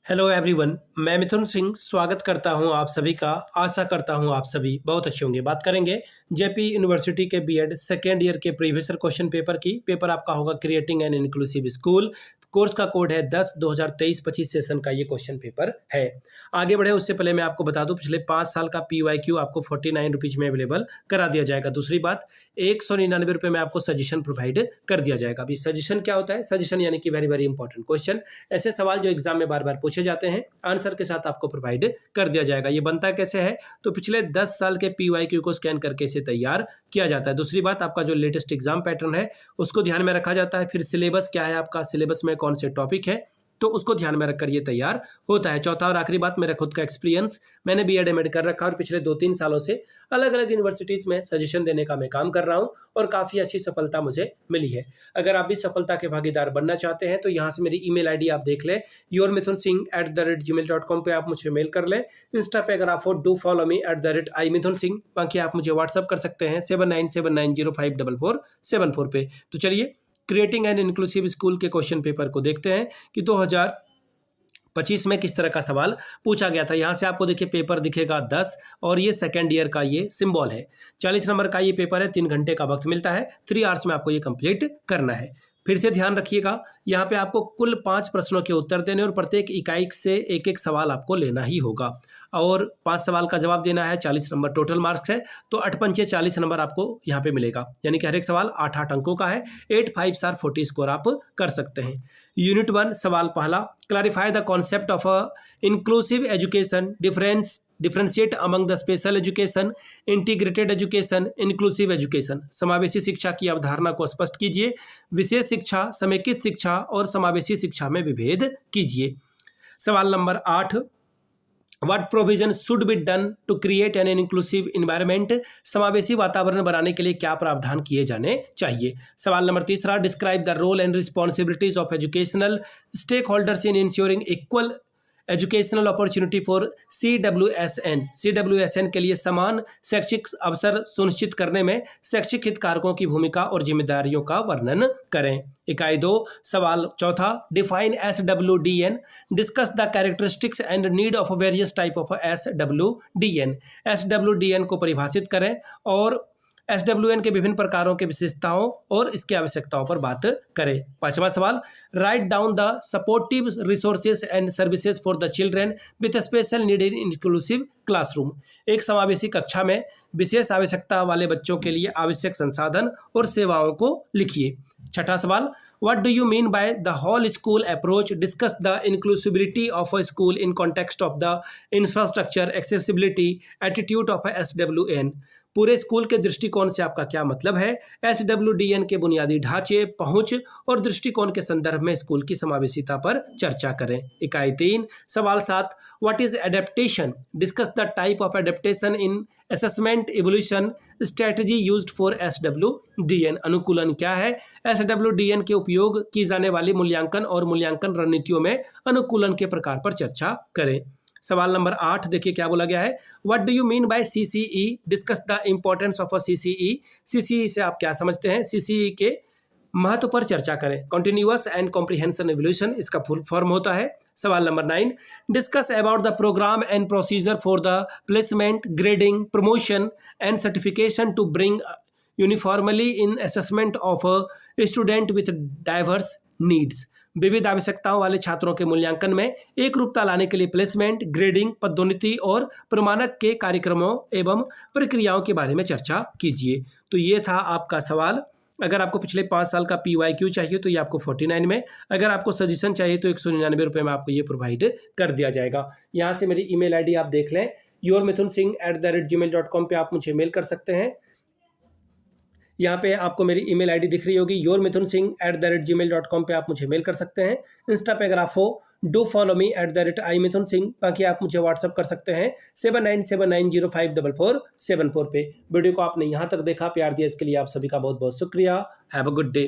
Hello everyone, मैं मिथुन सिंह स्वागत करता हूं आप सभी का। आशा करता हूं आप सभी बहुत अच्छे होंगे। बात करेंगे जेपी यूनिवर्सिटी के बीएड सेकेंड ईयर के प्रीवियस क्वेश्चन पेपर की। पेपर आपका होगा creating an inclusive school. Course का कोड है 10/2023-25 सेशन का ये क्वेश्चन पेपर है। आगे बढ़े उससे पहले मैं आपको बता दूं, पिछले 5 साल का PYQ आपको 49 रुपीज़ में अवेलेबल करा दिया जाएगा। दूसरी बात, 199 रुपये में आपको सजेशन प्रोवाइड कर दिया जाएगा। अभी सजेशन क्या होता है? सजेशन यानी कि वेरी वेरी इंपॉर्टेंट क्वेश्चन, ऐसे सवाल जो एग्जाम में बार बार पूछे जाते हैं, आंसर के साथ आपको प्रोवाइड कर दिया जाएगा। ये बनता कैसे है? तो पिछले 10 साल के PYQ को स्कैन करके इसे तैयार किया जाता है। दूसरी बात, आपका जो लेटेस्ट एग्जाम पैटर्न है उसको ध्यान में रखा जाता है। फिर सिलेबस क्या है, आपका सिलेबस में कौन से टॉपिक है, तो उसको ध्यान में रखकर ये तैयार होता है। चौथा और आखिरी बात, मेरा खुद का एक्सपीरियंस, मैंने बीएड एमएड कर रखा है और पिछले 2-3 सालों से अलग अलग यूनिवर्सिटीज़ में सजेशन देने का मैं काम कर रहा हूं और काफ़ी अच्छी सफलता मुझे मिली है। अगर आप भी सफलता के भागीदार बनना चाहते हैं तो यहाँ से मेरी ईमेल आईडी आप देख लें, yourmithunsingh@gmail.com पे आप मुझे मेल कर लें। इंस्टा पे अगर आप हो, डू फॉलो मी @iMithunSingh। बाकी आप मुझे व्हाट्सअप कर सकते हैं 7979054474 पे। तो चलिए क्रिएटिंग एन इंक्लूसिव स्कूल के क्वेश्चन पेपर को देखते हैं कि 2025 में किस तरह का सवाल पूछा गया था। यहाँ से आपको देखिए पेपर दिखेगा 10 और ये सेकेंड ईयर का ये सिंबल है। 40 नंबर का ये पेपर है, 3 घंटे का वक्त मिलता है, 3 आवर्स में आपको ये कंप्लीट करना है। फिर से ध्यान रखिएगा, यहाँ पे आपको कुल 5 प्रश्नों के उत्तर देने और प्रत्येक इकाई से एक एक सवाल आपको लेना ही होगा और 5 सवाल का जवाब देना है। 40 नंबर टोटल मार्क्स है, तो 8 पंचे 40 नंबर आपको यहाँ पे मिलेगा, यानी कि हर एक सवाल 8-8 अंकों का है। 8 5 स्टार 40 स्कोर आप कर सकते हैं। यूनिट 1 सवाल पहला, clarify the concept of inclusive education, differentiate among the special education, integrated education, inclusive education. समावेशी शिक्षा की अवधारणा को स्पष्ट कीजिए। विशेष शिक्षा, समेकित शिक्षा और समावेशी शिक्षा में विभेद कीजिए। सवाल number 8, What provision should be done to create an inclusive environment? समावेशी वातावरण बनाने के लिए क्या प्रावधान किए जाने चाहिए। सवाल नंबर 3, describe the role and responsibilities of educational stakeholders in ensuring equal educational opportunity for CWSN के लिए समान शैक्षिक अवसर सुनिश्चित करने में शैक्षिक हितधारकों की भूमिका और जिम्मेदारियों का वर्णन करें। इकाई 2 सवाल चौथा, define SWDN, discuss the characteristics and need of various type of SWDN। SWDN को परिभाषित करें और SWN के विभिन्न प्रकारों के विशेषताओं और इसकी आवश्यकताओं पर बात करें। 5वां सवाल, write down the supportive resources and services for the children with special need in inclusive classroom. एक समावेशी कक्षा में विशेष आवश्यकता वाले बच्चों के लिए आवश्यक संसाधन और सेवाओं को लिखिए। 6वां सवाल, What do you mean by the whole school approach? Discuss the inclusivity of a school in context of the infrastructure, accessibility, attitude of a SWN। पूरे स्कूल के दृष्टिकोण से आपका क्या मतलब है? SWDN के बुनियादी ढांचे, पहुंच और दृष्टिकोण के संदर्भ में स्कूल की समावेशिता पर चर्चा करें। इकाई 3 सवाल 7, What is adaptation? Discuss the type of adaptation in assessment evolution strategy used for SWDN। अनुकूलन क्या है? SWDN के उपयोग की जाने वाली मूल्यांकन और मूल्यांकन रणनीतियों में अनुकूलन के प्रकार पर चर्चा करें। सवाल नंबर 8 देखिए क्या बोला गया है। What do you mean by CCE? Discuss the importance of a CCE। CCE से आप क्या समझते हैं? CCE के महत्व पर चर्चा करें। कंटिन्यूअस एंड कॉम्प्रिहेंशन एवोल्यूशन इसका फुल फॉर्म होता है। सवाल नंबर 9, discuss about the program and procedure for the placement, grading, promotion and certification to bring uniformly in assessment of a student with diverse needs. विविध आवश्यकताओं वाले छात्रों के मूल्यांकन में एक रूपता लाने के लिए प्लेसमेंट, ग्रेडिंग, पदोन्नति और प्रमाणक के कार्यक्रमों एवं प्रक्रियाओं के बारे में चर्चा कीजिए। तो ये था आपका सवाल। अगर आपको पिछले 5 साल का PYQ चाहिए तो ये आपको 49 में, अगर आपको सजेशन चाहिए तो 199 रुपये में आपको ये प्रोवाइड कर दिया जाएगा। यहाँ से मेरी ईमेल आईडी आप देख लें, yourmithunSingh@gmail.com पे आप मुझे मेल कर सकते हैं। यहाँ पे आपको मेरी ईमेल आईडी दिख रही होगी, yourmithunSingh@gmail.com पे आप मुझे मेल कर सकते हैं। इंस्टा पे अगर आप हो, डू फॉलो मी @iMithunSingh। बाकी आप मुझे व्हाट्सअप कर सकते हैं 7979054474 पे। वीडियो को आपने यहाँ तक देखा, प्यार दिया, इसके लिए आप सभी का बहुत बहुत शुक्रिया। Have a good day.